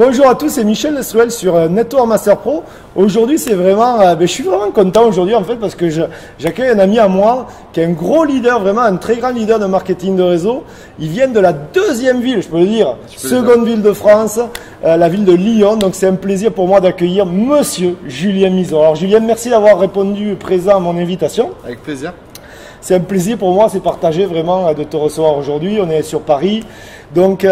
Bonjour à tous, c'est Michel Leswell sur Network Master Pro. Aujourd'hui, c'est vraiment, je suis vraiment content aujourd'hui en fait parce que j'accueille un ami à moi qui est un gros leader, vraiment un très grand leader de marketing de réseau. Il vient de la deuxième ville, je peux le dire, seconde ville de France, la ville de Lyon. Donc c'est un plaisir pour moi d'accueillir Monsieur Julien Mison. Alors Julien, merci d'avoir répondu présent à mon invitation. Avec plaisir. C'est un plaisir pour moi, c'est partagé vraiment de te recevoir aujourd'hui. On est sur Paris, donc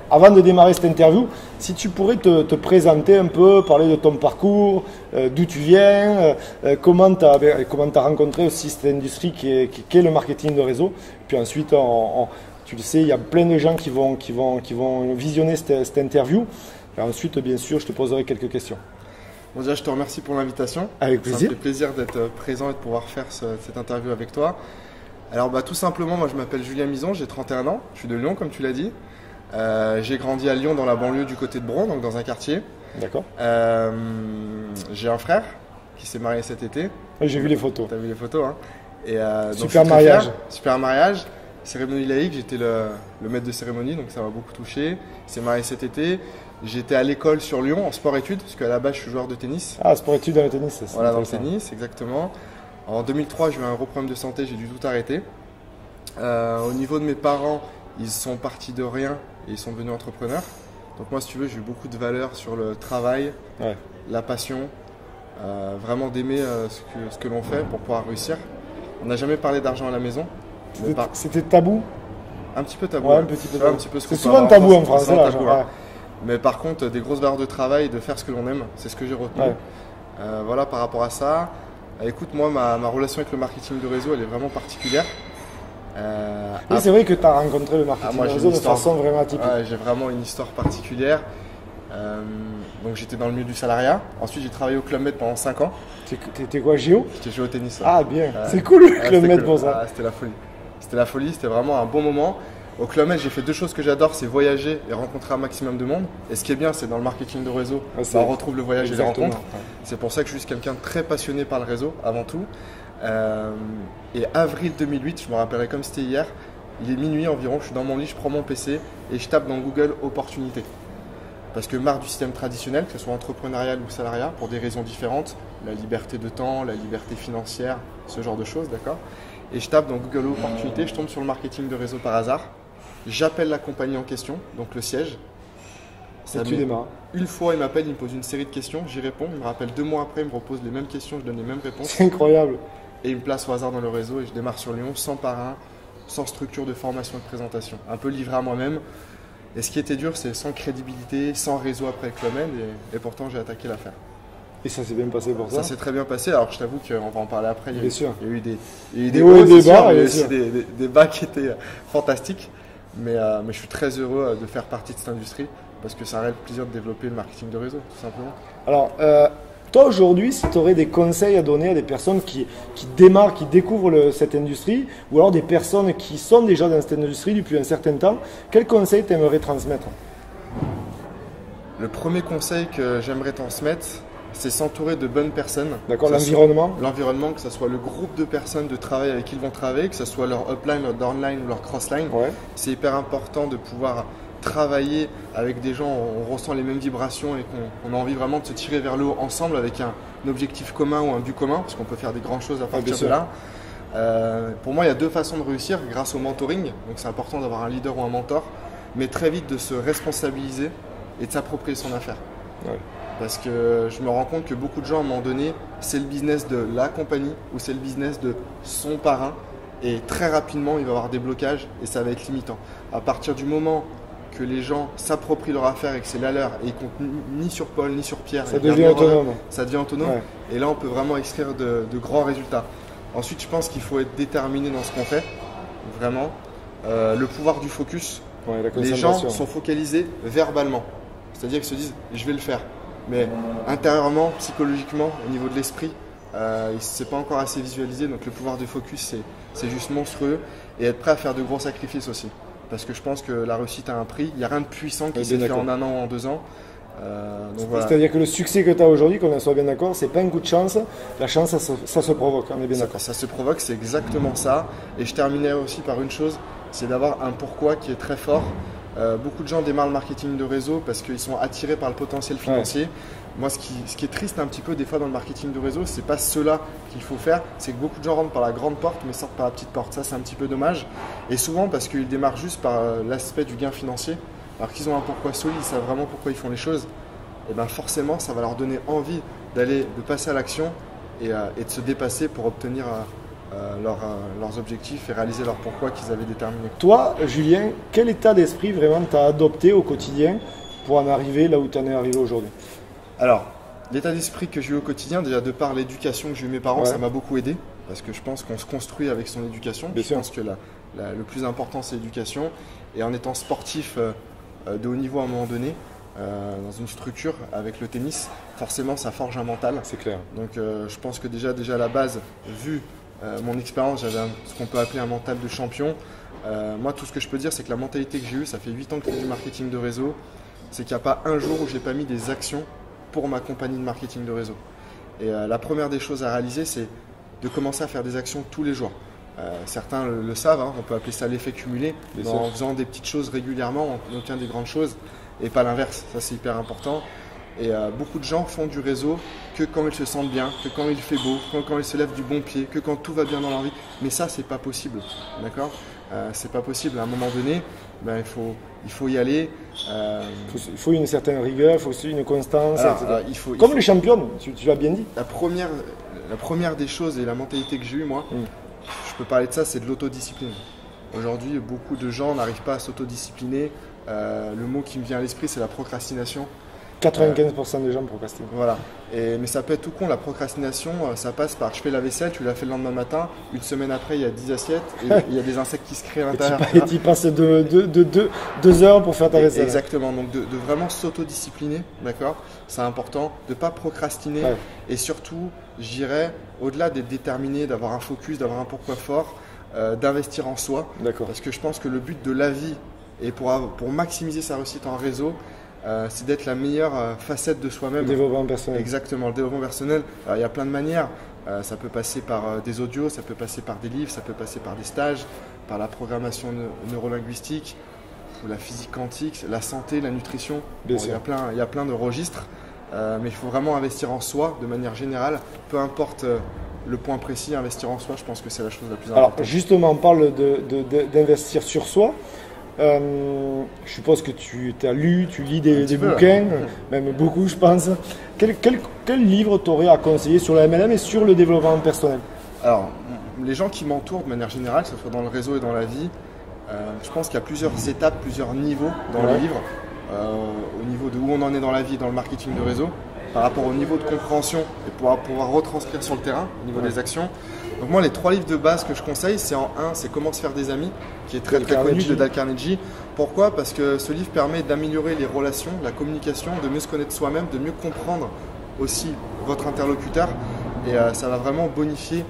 avant de démarrer cette interview, si tu pourrais te présenter un peu, parler de ton parcours, d'où tu viens, comment tu as rencontré aussi cette industrie qui est le marketing de réseau. Puis ensuite, tu le sais, il y a plein de gens qui vont visionner cette interview. Et ensuite, bien sûr, je te poserai quelques questions. Bon, déjà, je te remercie pour l'invitation. Avec plaisir. Ça me fait plaisir d'être présent et de pouvoir faire cette interview avec toi. Alors, tout simplement, moi, je m'appelle Julien Mison, j'ai 31 ans, je suis de Lyon, comme tu l'as dit. J'ai grandi à Lyon dans la banlieue du côté de Bron, donc dans un quartier. D'accord. J'ai un frère qui s'est marié cet été. Oui, j'ai vu les photos. Tu as vu les photos, hein. Et, super mariage. Fier. Super mariage. Cérémonie laïque, j'étais le maître de cérémonie, donc ça m'a beaucoup touché. Il s'est marié cet été. J'étais à l'école sur Lyon en sport-études, parce qu'à la base je suis joueur de tennis. Ah, sport-études dans le tennis, c'est ça. Voilà, dans le tennis, exactement. En 2003, j'ai eu un gros problème de santé, j'ai dû tout arrêter. Au niveau de mes parents, ils sont partis de rien et ils sont devenus entrepreneurs. Donc moi, si tu veux, j'ai eu beaucoup de valeurs sur le travail, la passion, vraiment d'aimer ce que l'on fait pour pouvoir réussir. On n'a jamais parlé d'argent à la maison. C'était tabou? Un petit peu tabou. Ouais, un petit peu tabou. C'est souvent tabou en France. Mais par contre, des grosses valeurs de travail, de faire ce que l'on aime, c'est ce que j'ai retenu. Voilà, par rapport à ça. Écoute, moi, ma relation avec le marketing de réseau, elle est vraiment particulière. Oui, c'est vrai que tu as rencontré le marketing de réseau de façon vraiment atypique. J'ai vraiment une histoire particulière. Donc j'étais dans le milieu du salariat. Ensuite, j'ai travaillé au Club Med pendant 5 ans. T'étais quoi, géo? J'étais géo au tennis. Ah, bien. C'est cool le Club Med pour ça. C'était la folie. C'était la folie, c'était vraiment un bon moment. Au Club Med, j'ai fait deux choses que j'adore, c'est voyager et rencontrer un maximum de monde. Et ce qui est bien, c'est dans le marketing de réseau, on retrouve le voyage et les rencontres. C'est pour ça que je suis quelqu'un de très passionné par le réseau, avant tout. Et avril 2008, je me rappellerai comme c'était hier, il est minuit environ, je suis dans mon lit, je prends mon PC et je tape dans Google opportunité. Parce que marre du système traditionnel, que ce soit entrepreneurial ou salariat, pour des raisons différentes, la liberté de temps, la liberté financière, ce genre de choses, d'accord. Et je tape dans Google opportunité, je tombe sur le marketing de réseau par hasard. J'appelle la compagnie en question, donc le siège. Ça tu démarres. Une fois, il m'appelle, il me pose une série de questions, j'y réponds. Il me rappelle 2 mois après, il me repose les mêmes questions, je donne les mêmes réponses. C'est incroyable. Et il me place au hasard dans le réseau et je démarre sur Lyon, sans parrain, sans structure de formation et de présentation. Un peu livré à moi-même. Et ce qui était dur, c'est sans crédibilité, sans réseau après Club Med. Et pourtant, j'ai attaqué l'affaire. Et ça s'est bien passé pour ça? Ça s'est très bien passé. Alors, je t'avoue qu'on va en parler après. Bien sûr. Il y a eu des hauts et des bas, mais aussi des bas qui étaient fantastiques. Mais je suis très heureux de faire partie de cette industrie parce que ça a le plaisir de développer le marketing de réseau, tout simplement. Alors, toi aujourd'hui, si tu aurais des conseils à donner à des personnes qui démarrent, qui découvrent cette industrie, ou alors des personnes qui sont déjà dans cette industrie depuis un certain temps, quels conseils tu aimerais transmettre? Le premier conseil que j'aimerais transmettre, c'est s'entourer de bonnes personnes. D'accord, l'environnement. L'environnement, que ce soit le groupe de personnes de travail avec qui ils vont travailler, que ce soit leur upline, leur downline ou leur crossline. C'est hyper important de pouvoir travailler avec des gens, on ressent les mêmes vibrations et qu'on a envie vraiment de se tirer vers le haut ensemble avec un objectif commun ou un but commun, parce qu'on peut faire des grandes choses à partir de là. Pour moi, il y a 2 façons de réussir grâce au mentoring. Donc c'est important d'avoir un leader ou un mentor, mais très vite de se responsabiliser et de s'approprier son affaire. Parce que je me rends compte que beaucoup de gens, à un moment donné, c'est le business de la compagnie ou c'est le business de son parrain. Et très rapidement, il va y avoir des blocages et ça va être limitant. À partir du moment que les gens s'approprient leur affaire et que c'est la leur et ils comptent ni sur Paul ni sur Pierre, ça devient autonome. Ça devient autonome. Et là, on peut vraiment extraire de grands résultats. Ensuite, je pense qu'il faut être déterminé dans ce qu'on fait. Vraiment. Le pouvoir du focus. Les gens sont focalisés verbalement. C'est-à-dire qu'ils se disent « je vais le faire ». Mais intérieurement, psychologiquement, au niveau de l'esprit, c'est pas encore assez visualisé. Donc le pouvoir de focus, c'est juste monstrueux. Et être prêt à faire de gros sacrifices aussi. Parce que je pense que la réussite a un prix. Il n'y a rien de puissant qui s'est fait en 1 an ou en 2 ans. C'est-à-dire que le succès que tu as aujourd'hui, qu'on en soit bien d'accord, c'est pas un coup de chance. La chance, ça se provoque, on est bien d'accord. Ça se provoque, c'est exactement ça. Et je terminerai aussi par une chose, c'est d'avoir un pourquoi qui est très fort. Beaucoup de gens démarrent le marketing de réseau parce qu'ils sont attirés par le potentiel financier. Ouais. Moi, ce qui est triste un petit peu des fois dans le marketing de réseau, c'est pas cela qu'il faut faire. C'est que beaucoup de gens rentrent par la grande porte mais sortent par la petite porte. Ça, c'est un petit peu dommage. Et souvent parce qu'ils démarrent juste par l'aspect du gain financier. Alors qu'ils ont un pourquoi solide, ils savent vraiment pourquoi ils font les choses. Et bien forcément, ça va leur donner envie de passer à l'action et de se dépasser pour obtenir leurs objectifs et réaliser leur pourquoi qu'ils avaient déterminé. Toi, Julien, quel état d'esprit vraiment tu as adopté au quotidien pour en arriver là où tu en es arrivé aujourd'hui? Alors, l'état d'esprit que j'ai eu au quotidien, déjà de par l'éducation que j'ai eu mes parents, ça m'a beaucoup aidé parce que je pense qu'on se construit avec son éducation. Je pense que le plus important, c'est l'éducation. Et en étant sportif de haut niveau à un moment donné, dans une structure avec le tennis, forcément ça forge un mental. C'est clair. Donc je pense que déjà à la base, vu mon expérience, j'avais ce qu'on peut appeler un mental de champion. Moi, tout ce que je peux dire, c'est que la mentalité que j'ai eue, ça fait 8 ans que je fais du marketing de réseau, c'est qu'il n'y a pas un jour où j'ai pas mis des actions pour ma compagnie de marketing de réseau. Et la première des choses à réaliser, c'est de commencer à faire des actions tous les jours. Certains le savent, hein, on peut appeler ça l'effet cumulé. En faisant des petites choses régulièrement, on obtient des grandes choses et pas l'inverse. Ça, c'est hyper important. Et beaucoup de gens font du réseau que quand ils se sentent bien, que quand il fait beau, quand ils se lèvent du bon pied, que quand tout va bien dans leur vie. Mais ça, c'est pas possible. D'accord ? C'est pas possible. À un moment donné, il faut y aller. Il faut une certaine rigueur, il faut aussi une constance. Alors, Comme les champions, tu l'as bien dit. La première des choses et la mentalité que j'ai eue, moi, je peux parler de ça, c'est de l'autodiscipline. Aujourd'hui, beaucoup de gens n'arrivent pas à s'autodiscipliner. Le mot qui me vient à l'esprit, c'est la procrastination. 95% des gens procrastinent. Voilà. Mais ça peut être tout con. La procrastination, ça passe par je fais la vaisselle, tu la fais le lendemain matin. Une semaine après, il y a 10 assiettes et il y a des insectes qui se créent à l'intérieur. Et tu passes 2 heures pour faire ta vaisselle. Exactement. Donc de vraiment s'autodiscipliner, d'accord ? C'est important. De ne pas procrastiner. Ouais. Et surtout, je dirais, au-delà d'être déterminé, d'avoir un focus, d'avoir un pourquoi fort, d'investir en soi. D'accord. Parce que je pense que le but de la vie, et pour maximiser sa réussite en réseau, c'est d'être la meilleure facette de soi-même. Le développement personnel. Exactement, le développement personnel. Alors, il y a plein de manières. Ça peut passer par des audios, ça peut passer par des livres, ça peut passer par des stages, par la programmation neurolinguistique, ou la physique quantique, la santé, la nutrition. Il y a plein de registres, mais il faut vraiment investir en soi de manière générale, peu importe le point précis. Investir en soi, je pense que c'est la chose la plus importante. Alors justement, on parle d'investir sur soi. Je suppose que tu as lu, tu lis des bouquins, même beaucoup je pense. Quel livre t'aurais à conseiller sur le MLM et sur le développement personnel? Alors, les gens qui m'entourent de manière générale, que ce soit dans le réseau et dans la vie, je pense qu'il y a plusieurs étapes, plusieurs niveaux dans les livres. Au niveau de où on en est dans la vie, dans le marketing de réseau, par rapport au niveau de compréhension et pouvoir retranscrire sur le terrain, au niveau des actions. Donc moi, les 3 livres de base que je conseille, c'est en 1, c'est Comment se faire des amis, qui est très connu de Dale Carnegie. Pourquoi ? Parce que ce livre permet d'améliorer les relations, la communication, de mieux se connaître soi-même, de mieux comprendre aussi votre interlocuteur et ça va vraiment bonifier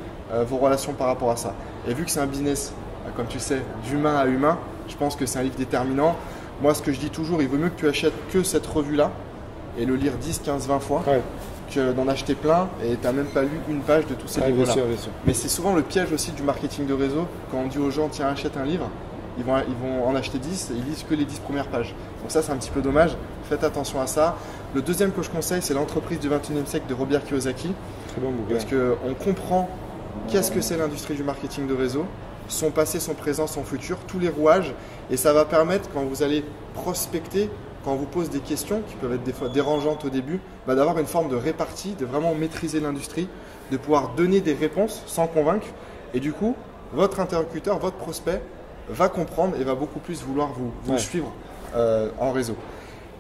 vos relations par rapport à ça. Et vu que c'est un business, comme tu sais, d'humain à humain, je pense que c'est un livre déterminant. Moi, ce que je dis toujours, il vaut mieux que tu achètes que cette revue-là et le lire 10, 15, 20 fois. Ouais. Que d'en acheter plein et tu n'as même pas lu une page de tous ces livres-là. Bien sûr. Mais c'est souvent le piège aussi du marketing de réseau. Quand on dit aux gens, tiens, achète un livre, ils vont en acheter 10 et ils lisent que les 10 premières pages. Donc ça, c'est un petit peu dommage. Faites attention à ça. Le deuxième que je conseille, c'est L'entreprise du 21e siècle de Robert Kiyosaki. Très bon bouquin. Parce qu'on comprend qu'est-ce que c'est l'industrie du marketing de réseau, son passé, son présent, son futur, tous les rouages. Et ça va permettre, quand vous allez prospecter, quand on vous pose des questions qui peuvent être des fois dérangeantes au début, d'avoir une forme de répartie, de vraiment maîtriser l'industrie, de pouvoir donner des réponses sans convaincre. Et du coup, votre interlocuteur, votre prospect va comprendre et va beaucoup plus vouloir vous suivre en réseau.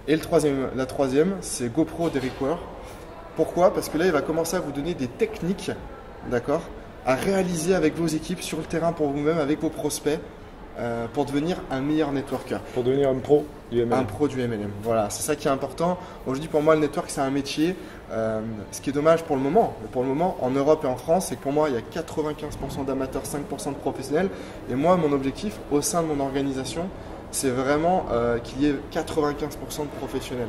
Et la troisième, c'est GoPro d'Eric Ware. Pourquoi ? Parce que là, il va commencer à vous donner des techniques, d'accord, à réaliser avec vos équipes sur le terrain pour vous-même, avec vos prospects, pour devenir un meilleur networker. Pour devenir un pro du MLM. Un pro du MLM, voilà, c'est ça qui est important. Aujourd'hui, pour moi, le network, c'est un métier. Ce qui est dommage pour le moment, en Europe et en France, c'est que pour moi, il y a 95% d'amateurs, 5% de professionnels. Et moi, mon objectif, au sein de mon organisation, c'est vraiment qu'il y ait 95% de professionnels.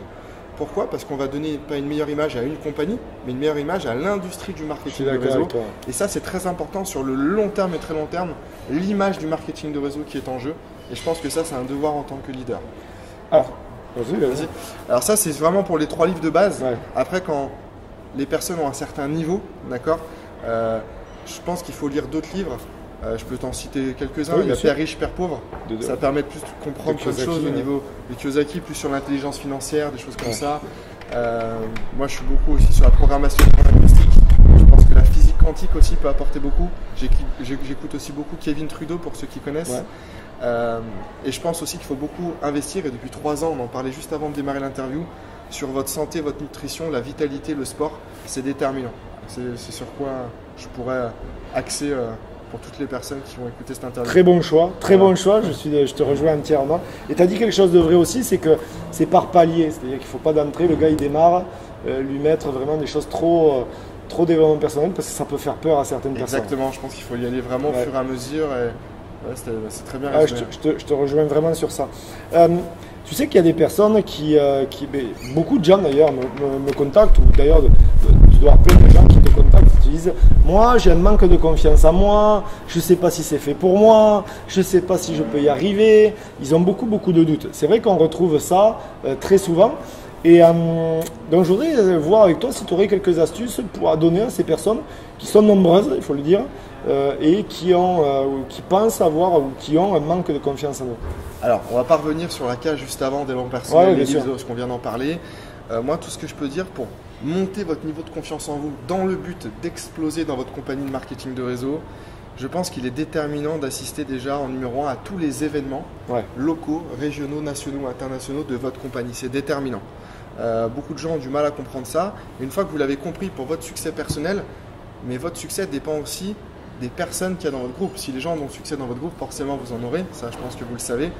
Pourquoi? Parce qu'on va donner pas une meilleure image à une compagnie, mais une meilleure image à l'industrie du marketing de réseau. Et ça, c'est très important sur le long terme et très long terme, l'image du marketing de réseau qui est en jeu. Et je pense que ça, c'est un devoir en tant que leader. Alors, vas-y. Alors ça, c'est vraiment pour les 3 livres de base. Ouais. Après, quand les personnes ont un certain niveau, d'accord, je pense qu'il faut lire d'autres livres. Je peux t'en citer quelques-uns. Oui, il y a Père riche, Père pauvre. Ça permet de plus comprendre plein de choses au niveau de Kiyosaki, plus sur l'intelligence financière, des choses comme ça. Moi, je suis beaucoup aussi sur la programmation linguistique. Je pense que la physique quantique aussi peut apporter beaucoup. J'écoute aussi beaucoup Kevin Trudeau pour ceux qui connaissent. Ouais. Et je pense aussi qu'il faut beaucoup investir. Et depuis 3 ans, on en parlait juste avant de démarrer l'interview, sur votre santé, votre nutrition, la vitalité, le sport. C'est déterminant. C'est sur quoi je pourrais axer pour toutes les personnes qui vont écouter cette interview. Très bon choix, je te rejoins entièrement. Et tu as dit quelque chose de vrai aussi, c'est que c'est par palier, c'est-à-dire qu'il ne faut pas d'entrée, le gars il démarre, lui mettre vraiment des choses trop développement personnel parce que ça peut faire peur à certaines personnes. Exactement, je pense qu'il faut y aller vraiment au fur et à mesure et c'est très bien. Je te rejoins vraiment sur ça. Tu sais qu'il y a des personnes qui beaucoup de gens d'ailleurs me contactent, ou d'ailleurs tu dois avoir plein de gens qui te contactent, qui te disent moi j'ai un manque de confiance en moi, je ne sais pas si c'est fait pour moi, je ne sais pas si je peux y arriver. Ils ont beaucoup de doutes. C'est vrai qu'on retrouve ça très souvent. Et donc je voudrais voir avec toi si tu aurais quelques astuces pour donner à ces personnes qui sont nombreuses, il faut le dire, et qui pensent avoir ou qui ont un manque de confiance en eux. Alors, on va pas revenir sur la case juste avant développement personnel, ce qu'on vient d'en parler. Moi, tout ce que je peux dire pour monter votre niveau de confiance en vous dans le but d'exploser dans votre compagnie de marketing de réseau, je pense qu'il est déterminant d'assister déjà en numéro 1 à tous les événements locaux, régionaux, nationaux, internationaux de votre compagnie. C'est déterminant. Beaucoup de gens ont du mal à comprendre ça. Une fois que vous l'avez compris pour votre succès personnel, mais votre succès dépend aussi des personnes qu'il y a dans votre groupe. Si les gens ont succès dans votre groupe, forcément vous en aurez. Ça, je pense que vous le savez.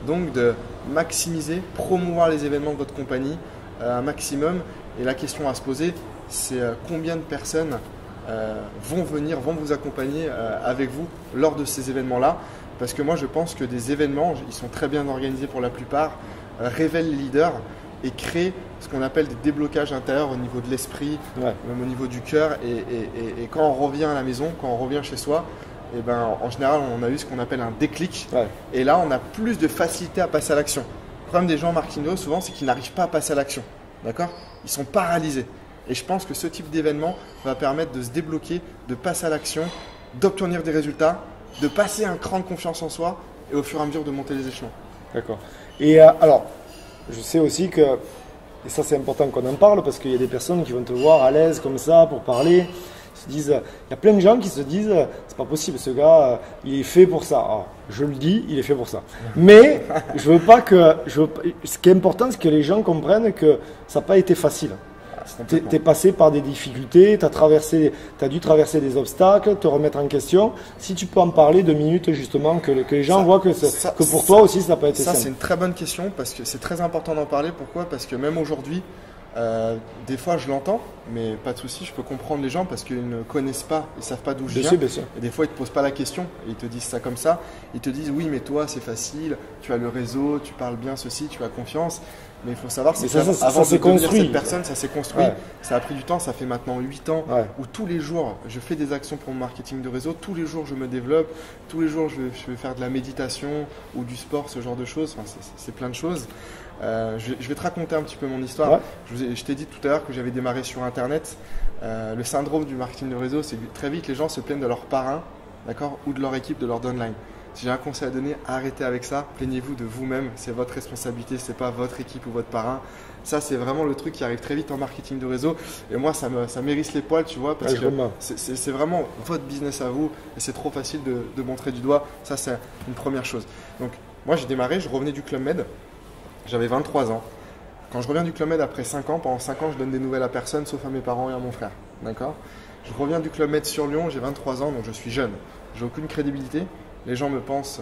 Donc, de maximiser, promouvoir les événements de votre compagnie un maximum. Et la question à se poser, c'est combien de personnes vont venir, vont vous accompagner avec vous lors de ces événements-là. Parce que moi, je pense que des événements, ils sont très bien organisés pour la plupart, révèlent les leaders et créent ce qu'on appelle des déblocages intérieurs au niveau de l'esprit, même au niveau du cœur. Et quand on revient à la maison, quand on revient chez soi, et ben, en général, on a eu ce qu'on appelle un déclic. Et là, on a plus de facilité à passer à l'action. Le problème des gens en marketing souvent, c'est qu'ils n'arrivent pas à passer à l'action. D'accord ? Ils sont paralysés. Et je pense que ce type d'événement va permettre de se débloquer, de passer à l'action, d'obtenir des résultats, de passer un cran de confiance en soi et au fur et à mesure de monter les échelons. D'accord. Et alors, je sais aussi que, et ça c'est important qu'on en parle parce qu'il y a des personnes qui vont te voir à l'aise comme ça pour parler. Se disent, il y a plein de gens qui se disent c'est pas possible, ce gars il est fait pour ça. Alors, je le dis, il est fait pour ça. Mais je veux pas que, ce qui est important, c'est que les gens comprennent que ça n'a pas été facile. Tu es passé par des difficultés, tu as dû traverser des obstacles, te remettre en question. Si tu peux en parler 2 minutes justement, que les gens voient que pour toi aussi ça n'a pas été simple. Ça c'est une très bonne question parce que c'est très important d'en parler. Pourquoi ? Parce que même aujourd'hui, des fois je l'entends, mais pas de souci, je peux comprendre les gens parce qu'ils ne connaissent pas, ils ne savent pas d'où je viens. Et des fois ils ne te posent pas la question, et ils te disent ça comme ça. Ils te disent oui mais toi c'est facile, tu as le réseau, tu parles bien ceci, tu as confiance. Mais il faut savoir que avant de devenir cette personne, ça s'est construit. Ça a pris du temps, ça fait maintenant 8 ans où tous les jours je fais des actions pour mon marketing de réseau, tous les jours je me développe, tous les jours je vais faire de la méditation ou du sport, ce genre de choses. Enfin, c'est plein de choses. Je vais te raconter un petit peu mon histoire. Je t'ai dit tout à l'heure que j'avais démarré sur Internet. Le syndrome du marketing de réseau, c'est que très vite les gens se plaignent de leur parrain, d'accord, ou de leur équipe, de leur downline. Si j'ai un conseil à donner, arrêtez avec ça. Plaignez-vous de vous-même. C'est votre responsabilité, c'est pas votre équipe ou votre parrain. Ça, c'est vraiment le truc qui arrive très vite en marketing de réseau. Et moi, ça m'hérisse les poils, tu vois, parce que c'est vraiment votre business à vous. Et c'est trop facile de montrer du doigt. Ça, c'est une première chose. Donc, moi, j'ai démarré, je revenais du Club Med. J'avais 23 ans. Quand je reviens du Club Med après 5 ans, pendant 5 ans, je donne des nouvelles à personne, sauf à mes parents et à mon frère. D'accord ? Je reviens du Club Med sur Lyon, j'ai 23 ans, donc je suis jeune. J'ai aucune crédibilité. Les gens me pensent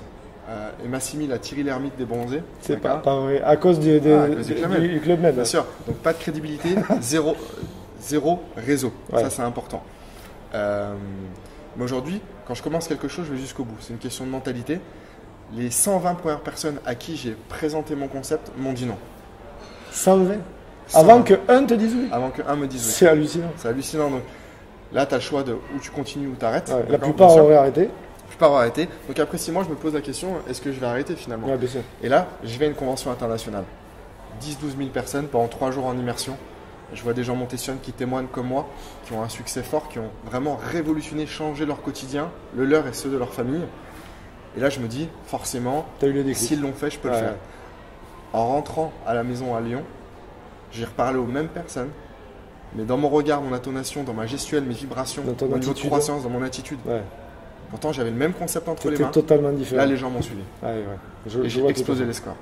et m'assimilent à Thierry Lhermitte des bronzés. C'est pas vrai. À cause du Club Med. Bien sûr. Donc pas de crédibilité, zéro réseau. Ça, c'est important. Mais aujourd'hui, quand je commence quelque chose, je vais jusqu'au bout. C'est une question de mentalité. Les 120 premières personnes à qui j'ai présenté mon concept m'ont dit non. 120 ? Avant qu'un te dise oui. Avant qu'un me dise oui. C'est hallucinant. C'est hallucinant. Donc là, tu as le choix de où tu continues ou tu arrêtes. Ouais, la plupart auraient arrêté. La plupart auraient arrêté. Donc après 6 mois, je me pose la question, est-ce que je vais arrêter finalement? Ouais, bien sûr. Et là, je vais à une convention internationale. 10-12 000 personnes pendant 3 jours en immersion. Je vois des gens monter sur scène qui témoignent comme moi, qui ont un succès fort, qui ont vraiment révolutionné, changé leur quotidien, le leur et ceux de leur famille. Et là, je me dis, forcément, s'ils l'ont fait, je peux le faire. En rentrant à la maison à Lyon, j'ai reparlé aux mêmes personnes, mais dans mon regard, mon intonation, dans ma gestuelle, mes vibrations, mon niveau de croissance, dans mon attitude. Ouais. Pourtant, j'avais le même concept entre les mains. Totalement différent. Là, les gens m'ont suivi. Et j'ai explosé les scores.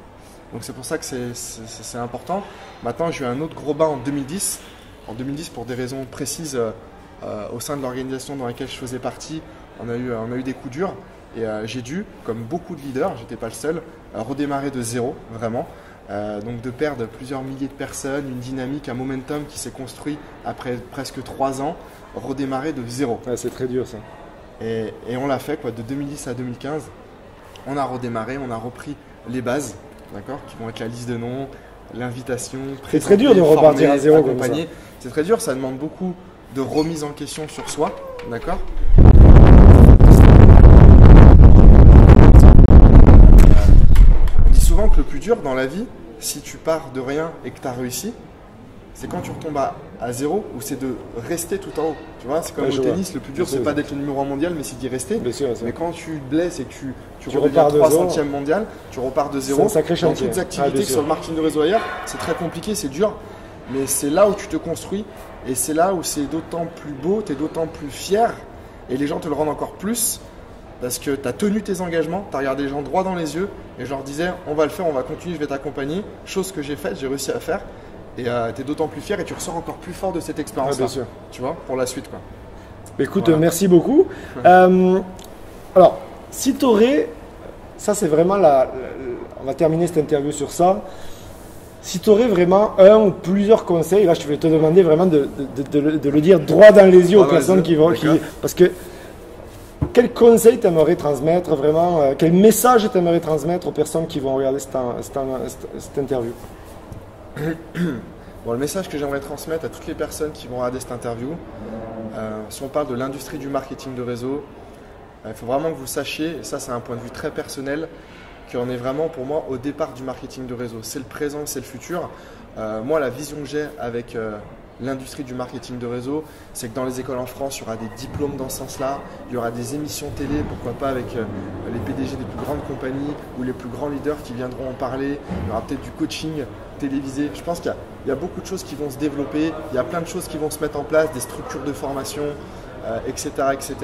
Donc c'est pour ça que c'est important. Maintenant, j'ai eu un autre gros bas en 2010. En 2010, pour des raisons précises, au sein de l'organisation dans laquelle je faisais partie, on a eu des coups durs. Et j'ai dû, comme beaucoup de leaders, j'étais pas le seul, redémarrer de zéro, vraiment. Donc de perdre plusieurs milliers de personnes, une dynamique, un momentum qui s'est construit après presque 3 ans, redémarrer de zéro. Ouais, c'est très dur ça. Et on l'a fait, quoi, de 2010 à 2015. On a redémarré, on a repris les bases. D'accord, qui vont être la liste de noms, l'invitation. C'est très dur de repartir à zéro comme ça. C'est très dur, ça demande beaucoup de remise en question sur soi. D'accord. On dit souvent que le plus dur dans la vie, si tu pars de rien et que tu as réussi, c'est quand tu retombes à zéro ou c'est de rester tout en haut. Tu vois, c'est comme au tennis, le plus dur, c'est pas d'être le numéro 1 mondial, mais c'est d'y rester. Mais quand tu te blesses et que tu redeviens 300e mondial, tu repars de zéro. C'est un sacré chantier. Dans toutes les activités sur le marketing de réseau ailleurs, c'est très compliqué, c'est dur. Mais c'est là où tu te construis et c'est là où c'est d'autant plus beau, tu es d'autant plus fier et les gens te le rendent encore plus parce que tu as tenu tes engagements, tu as regardé les gens droit dans les yeux et je leur disais on va le faire, on va continuer, je vais t'accompagner. Chose que j'ai faite, j'ai réussi à faire. Et tu es d'autant plus fier et tu ressors encore plus fort de cette expérience-là, tu vois, pour la suite, quoi. Écoute, merci beaucoup. Alors, si tu aurais, ça c'est vraiment on va terminer cette interview sur ça. Si tu aurais vraiment un ou plusieurs conseils, là je vais te demander vraiment de le dire droit dans les yeux aux personnes qui vont. Parce que quel conseil tu aimerais transmettre vraiment, quel message tu aimerais transmettre aux personnes qui vont regarder cette interview? Bon, le message que j'aimerais transmettre à toutes les personnes qui vont regarder cette interview, si on parle de l'industrie du marketing de réseau, il faut vraiment que vous sachiez, et ça c'est un point de vue très personnel, qu'on est vraiment pour moi au départ du marketing de réseau. C'est le présent, c'est le futur. Moi, la vision que j'ai avec l'industrie du marketing de réseau, c'est que dans les écoles en France, il y aura des diplômes dans ce sens-là, il y aura des émissions télé, pourquoi pas avec les PDG des plus grandes compagnies ou les plus grands leaders qui viendront en parler, il y aura peut-être du coaching télévisé. Je pense qu'il y a beaucoup de choses qui vont se développer, il y a plein de choses qui vont se mettre en place, des structures de formation, etc., etc.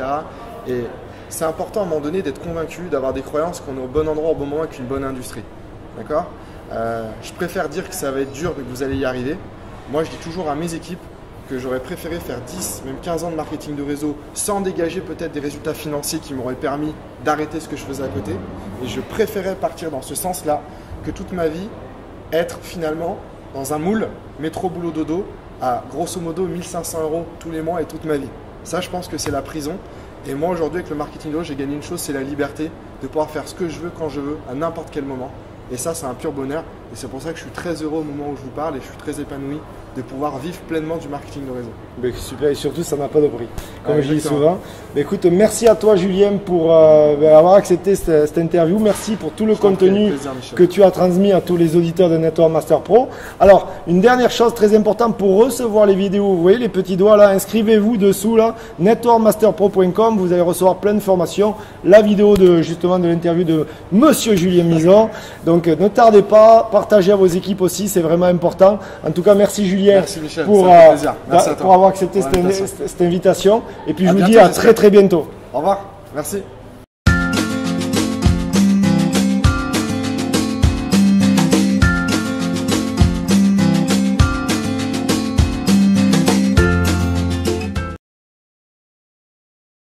Et c'est important à un moment donné d'être convaincu, d'avoir des croyances qu'on est au bon endroit, au bon moment avec une bonne industrie. D'accord ? Je préfère dire que ça va être dur mais que vous allez y arriver. Moi, je dis toujours à mes équipes que j'aurais préféré faire 10, même 15 ans de marketing de réseau sans dégager peut-être des résultats financiers qui m'auraient permis d'arrêter ce que je faisais à côté. Et je préférais partir dans ce sens-là que toute ma vie, être finalement dans un moule, métro boulot dodo, à grosso modo 1 500 € tous les mois et toute ma vie. Ça, je pense que c'est la prison. Et moi, aujourd'hui, avec le marketing de réseau, j'ai gagné une chose, c'est la liberté de pouvoir faire ce que je veux, quand je veux, à n'importe quel moment. Et ça, c'est un pur bonheur. Et c'est pour ça que je suis très heureux au moment où je vous parle et je suis très épanoui de pouvoir vivre pleinement du marketing de réseau. Ben, super, et surtout, ça n'a pas de prix, comme je dis souvent. Ben, écoute, merci à toi, Julien, pour avoir accepté cette interview. Merci pour tout le contenu que tu as transmis à tous les auditeurs de Network Master Pro. Alors, une dernière chose très importante pour recevoir les vidéos, vous voyez les petits doigts là, inscrivez-vous dessous là, networkmasterpro.com, vous allez recevoir plein de formations. La vidéo justement de l'interview de Monsieur Julien Mison. Donc, ne tardez pas, partagez à vos équipes aussi, c'est vraiment important. En tout cas, merci Julien. Merci Michel, pour avoir accepté cette invitation. Et puis je vous dis à très bientôt. Au revoir, merci.